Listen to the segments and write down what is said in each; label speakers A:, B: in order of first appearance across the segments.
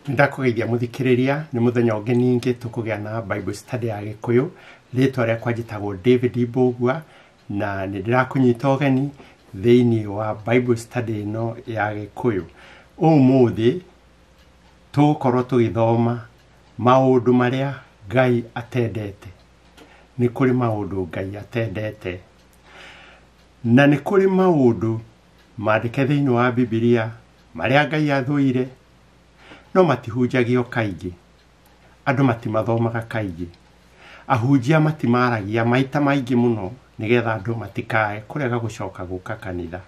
A: Ndakugeithia muthikiriria ni muthenya ungi ningi tukugea na Bible study ya Gikuyu. Ritwa riakwa njitagwo David Mbugua na ndirakunyita ugeni thiini wa Bible study no ya Gikuyu. Umuthi tugukorwo tugithoma maundu maria Ngai atendete. Ni kuri maundu Ngai atendete na ni kuri maundu mandike thiini wa Biblia maria Ngai athuire no matihunjagio kaingi. Andu matimathomaga kaingi. Ahunjia matimaragia maita maingi muno nigetha andu matikae kurega gucoka guka kanitha.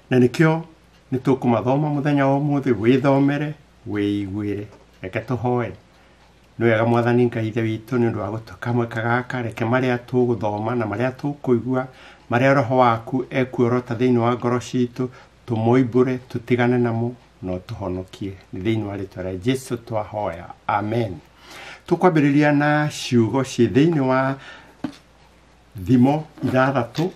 A: Na nikio nitukumathoma muthenya wa umuthi withomere wiiguire. Reke tuhoe. Ni wega Mwathani Ngai ithe witu ni undu wa gutukamwe kagaka reke maria tuguthoma na maria tukuigua maria roho waku ekuorota thiini wa ngoro citu tumoimbure tutigane namo no tuhonokie ni thiini wa ritwa ria Jesu twahoya amen. Tukwambiriria na ciugo ci thiini wa thimo ithathatu.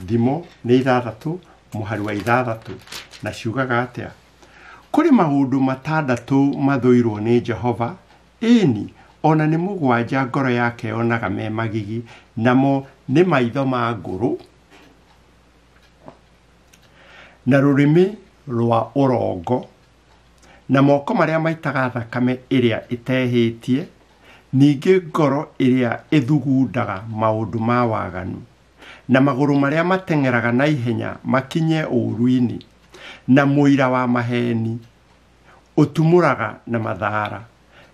A: Thimo ni ithathatu muhari wa ithathatu na ciugaga atia: kuri maundu matandatu mathuirwo ni Jehova, eni ona ni mugwanja ngoro yake onaga me magigi, namo ni maitho ma nguru na rurimi rwa urongo na moko maria maitaga thakame iria itehitie, ningi ngoro iria ithugundaga maundu ma waganu, na maguru maria matengeraga na ihenya makinye uruini, na muira wa maheni utumuraga na mathara,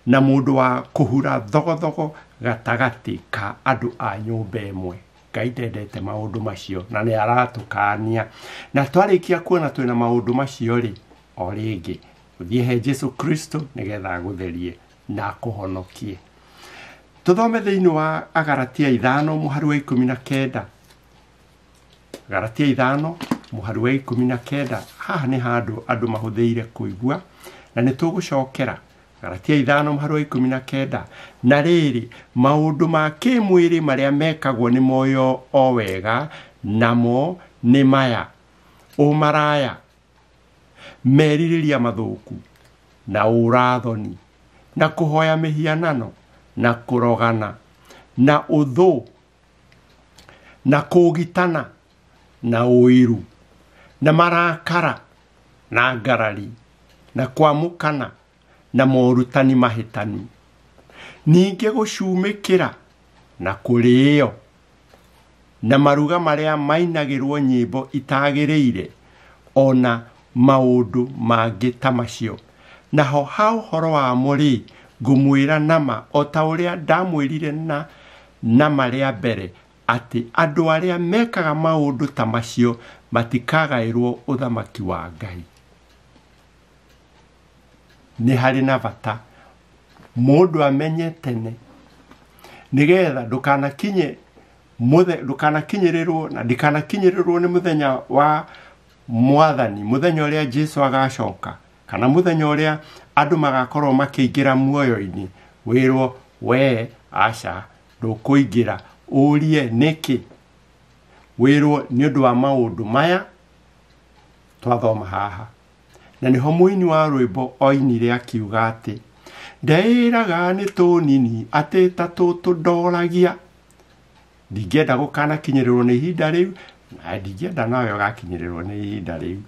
A: na mundu wa kuhura thogothogo gatagati ka andu a nyumba imwe. Ngai ndendete maundu macio na ni aratukania. Na twarikia kuona twina maundu macio ri o ringi uthie he Jesu Kristo nigetha agutherie na kuhonokie. Tuthome thiini wa Agalatia 5 muhari wa 19. Agalatia 5 muhari wa 19. Haha ni handu andu mahuthiire kuigua na ni tugucokera. Agalatia 5 muhari wa 19. Na riri maundu ma kimwiri maria mekagwo ni moyo o wega namo ni maya: umaraya, meririria mathuku, na urathoni, na kuhoya mihianano, na kurogana, na uthu, na kugitana, na uiru, na marakara, na ngarari, na kwamukana, na morutani mahitani, ningi gucumikira na kurio, na maruga maria mainagirwo nyimbo itagiriire, ona maundu mangi tamacio. Naho hau horo wa muri ngumwira nama o ta uria ndamwirire na maria mbere ati andu aria mekaga maundu tamacio matikagairwo uthamaki wa Ngai. Ni hari na bata mundu amenye tene nigetha ndukanakinyirirwo na ndikanakinyirirwo ni muthenya wa Mwathani, muthenya uria Jesu agacoka, kana muthenya uria andu magakorwo makiingira muoyo-ini wirwo we aca ndukuingira, urie niki, wirwo ni undu wa maundu maya twathoma haha. Na niho muini wa rwimbo oinire akiuga ati: ndeiraga ni tunini ati ta tutundoragia. Ndingenda gukanakinyirirwo ni ihinda riu na ndingenda nawe ugakinyirirwo ni ihinda riu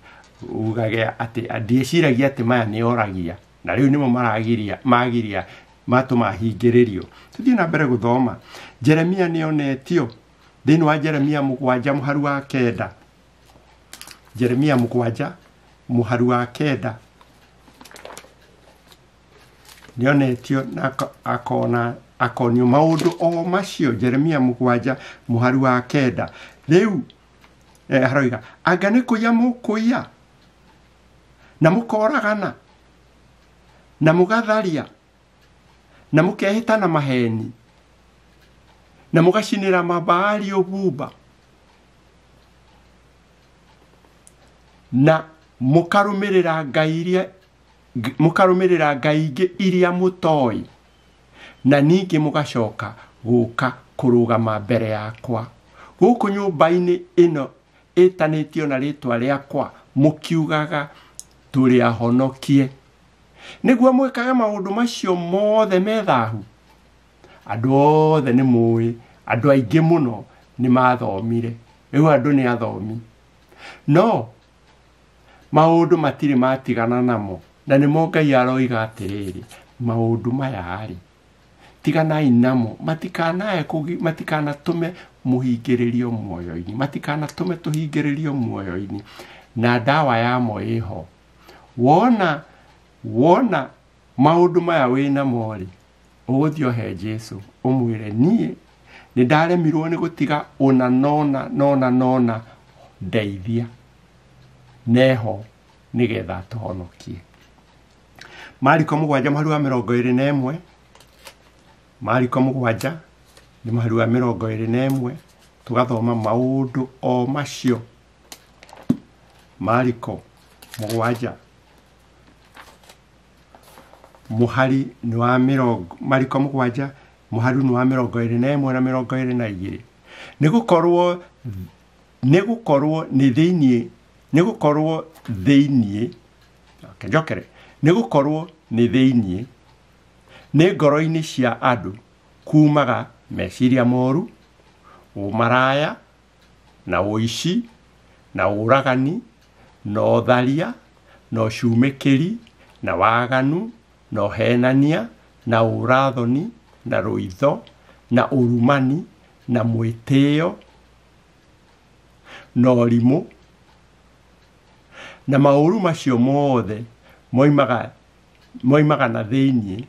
A: ugage ati ndieciragia ati maya ni oragia na riu nimo magiria matuma hingiririo. Tuthie na mbere guthoma. Jeremia nionetio thiini wa Jeremia 7 muhari wa 9. Jeremia 7 muhari wa 9 nionetio na akonio maundu o macio. Jeremia 7 muhari wa 9. Riu haroiga anga ni kuya mukuya na mukoragana na mugatharia na mukehita na maheni na mugacinira mabaali obumba na mukarumirira ngai ingi iria mutoi, na ningi mugacoka guka kurugama mbere yakwa guku nyumba-ini ino itanitio na ritwa riakwa mukiugaga turi ahonokie niguo mwikaga maundu macio mothe methahu. Andu othe ni mui, andu aingi muno ni mathomire. Riu andu ni athomi. No maundu matiri matigana namo. Na nimo Ngai aroiga atiriri, maundu maya ari tiganai namo, matikanatume muhingiririo muoyo-ini, matikanatume tuhingiririo muoyo-ini. Na dawa yamo iho. Wona maundu maya wina mori, uguthio he Jesu umwire nie ni ndaremirwo ni gutiga ona nona ndeithia neho nigetha tuhonokie. Mariko 7:21, Mariko 7:21 tugathoma maundu o macio. Mariko 7 muhari ni wa mirongo, Mariko 7 muhari ni wa 21 na 22. Nigukorwo ni theinie ni ngoro-ini cia andu kumaga meciria moru, umaraya na uici na uragani na utharia na ucumikiri na waganu na uhenania na urathoni na ruitho na urumani na mwitio na urimu na mauru macio mothe moimaga na theinie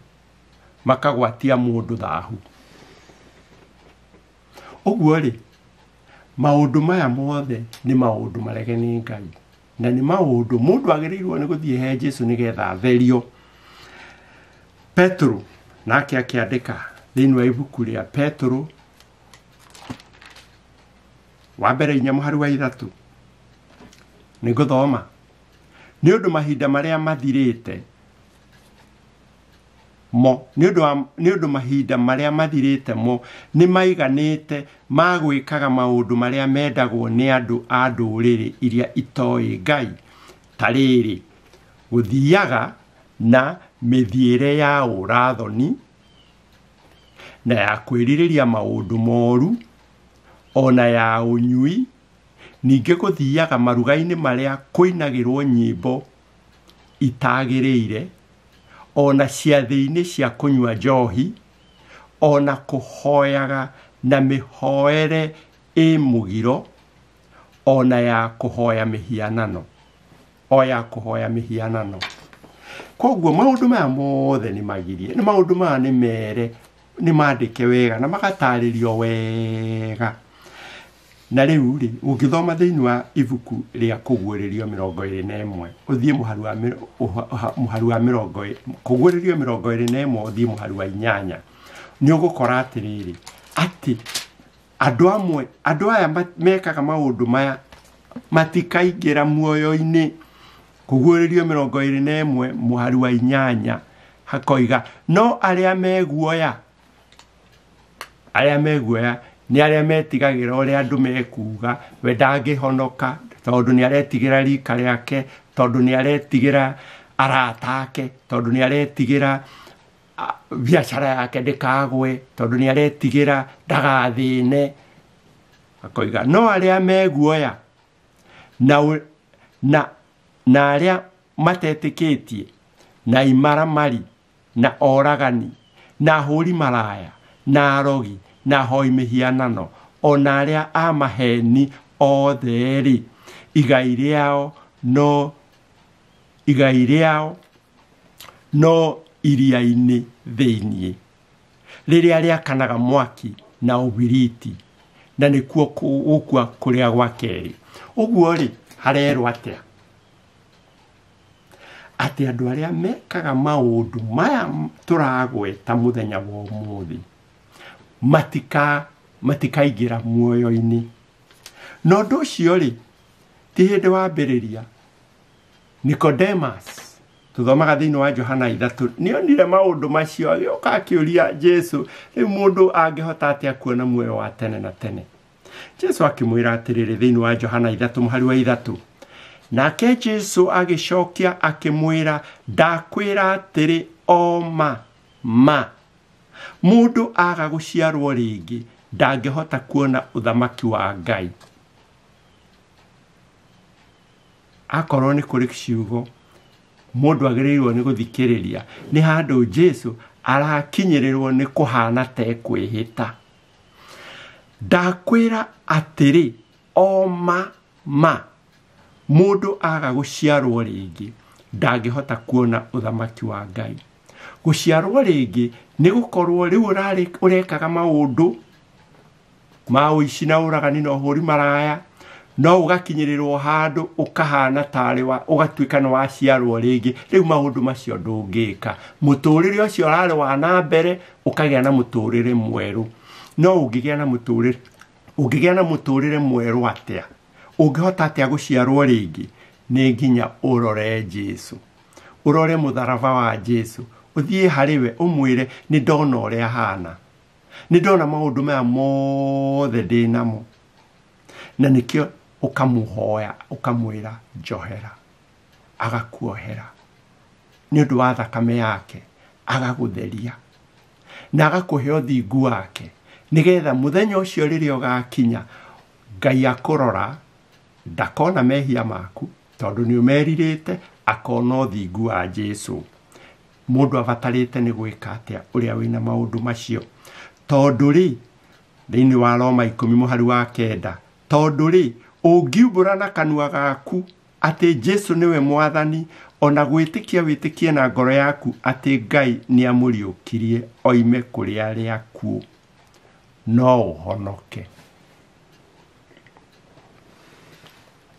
A: makagwatia mundu thahu. Uguo ri maundu maya mothe ni maundu marege ni Ngai, na ni maundu mundu agirirwo ni guthie he Jesu nigetha therio. Petro nake akiandika thiini wa ibuku ria Petro wa mbere 4:3 ni guthoma ni undu mahinda maria mathirite mo ni undu mahinda maria mathirite mo ni maiganite magwikaga maundu maria mendagwo ni andu a nduriri iria itoi Ngai, tariri guthiaga na mithiire ya urathoni na ya kwiririria maundu moru, ona ya unyui, ninge guthiaga maruga-ini maria kuinagirwo nyimbo itagiriire, ona ciathi-ini cia kunywa njohi, ona kuhoyaga na mihoere mugiro, ona ya kuhoya mihianano, Koguo maundu maya mothe ni magirie, ni maundu maya ni mere, ni mandike wega na magataririo wega. Na riu ri ungithoma thiini wa ibuku ria kugwiririo 21 uthie muharu wa 20 kugwiririo 21 uthie muharu wa 8 ni ugukora atiriri ati andu aya mekaga maundu maya matikaingira muoyo-ini. Kugwiririo 21 muharu wa 8 hakoiga no aria meguoya ni aria metigagira uria andu mekuga we ndangihonoka tondu ni aretigira rika riake, tondu ni aretigira aratake, tondu ni aretigira biashara yake ndikagwe, tondu ni aretigira ndagathine. Akoiga no aria meguoya na aria matetikitie na imaramari na oragani na huri maraya na arogi na hoi mihianano, ona aria a maheni othe ri igai riao no iria-ini theinie riria riakanaga mwaki na ubiriti, na nikuo gukua kuria gwa keri. Uguo ri harerwo atia andu aria mekaga maundu maya turagweta muthenya wa umuthi matikaingira muoyo-ini. No ndu ucio ri ti hindi wambiriria Nicodemus tuthomaga thiini wa Johana 3 nionire maundu macio agioka akiuria Jesu riu mundu angihota atia kuona muoyo wa tene na tene. Jesu akimwira atiriri thiini wa Johana 3 muhari wa 3 Nake Jesu agicokia akimwira, ndakwira atiri oma ma, mundu aga guciarwo ringi ndangihota kuona uthamaki wa Ngai. Akorwo ni kuri ciugo mundu agirirwo ni guthikiriria, ni handu Jesu arakinyirirwo ni kuhana te kwihita. Ndakwira atiri oma ma, mundu aga guciarwo ringi ndangihota kuona uthamaki wa Ngai. Guciarwo ringi ni gukorwo riu urekaga maundu ma uici na uragani na uhuri maraya, no ugakinyirirwo handu ukahana tari wa ugatuika no waciarwo ringi. Riu maundu macio ndungika, muturire ucio rari wa na mbere ukagia na muturire mweru. No ungigia na muturire mweru atia? Ungihota atia guciarwo ringi? Ni nginya urore Jesu, urore mutharaba wa Jesu, uthie hariwe umwire, ni ndona uria hana, ni ndona maundu maya mothe ndinamo. Na nikio ukamuhoya ukamwira njohera, agakuohera ni undu wa thakame yake, agagutheria na agakuhe uthingu wake, nigetha muthenya ucio riria ugakinya Ngai akurora ndakona mehia maku, tondu ni umeririte, akona uthingu wa Jesu. Mundu avatarite ni gwika atia uria wina maundu macio? Tondu ri thiini wa Roma 10:9, tondu ri ungiumbura na kanua gaku ati Jesu niwe mwathani, ona gwitikia witikie na ngoro yaku ati Ngai ni amuriukirie oime kuri aria akuo, no uhonoke.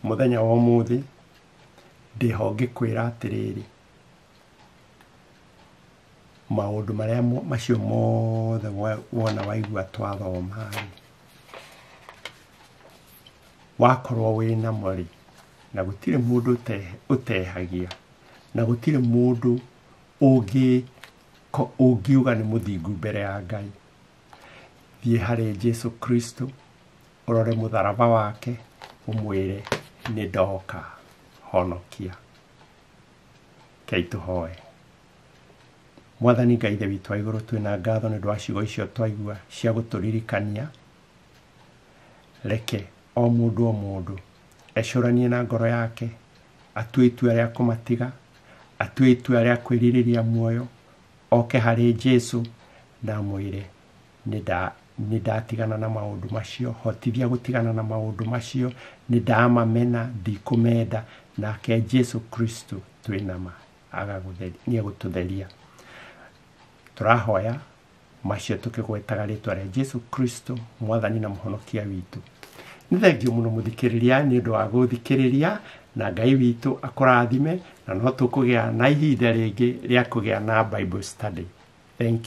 A: Muthenya wa umuthi ndiho ngikwira atiriri, maundu maria macio mothe wona waigua twathoma, wakorwo wina mori na gutire mundu utehagia, na gutire mundu ungiuga ni muthingu mbere ya Ngai, thie hari Jesu Kristo, urore mutharaba wake, umwire ni ndoka honokia. Kei tuhoe. Mwathani Ngai ithe witu wa iguru, twina ngatho ni ndwa ciugo icio twaigua cia guturirikania. Reke o mundu ecuranie na ngoro yake, atue itua ria kumatiga, atue itua ria kwiririria muoyo, oke hari Jesu na mwire ni ndatigana na maundu macio, hotithia gutigana na maundu macio, ni ndamamena, ndikumenda, nake Jesu Kristo twinama agagutheria, ni gututheria. Turahoya macio tukigwetaga ritwa ria Jesu Kristo, mwathani na muhonokia witu. Ni thengio muno muthikiriria ni undu wa guthikiriria, na Ngai witu akurathime, na no tukugia na ihinda ringi ria kugia na Bible study. Thank you.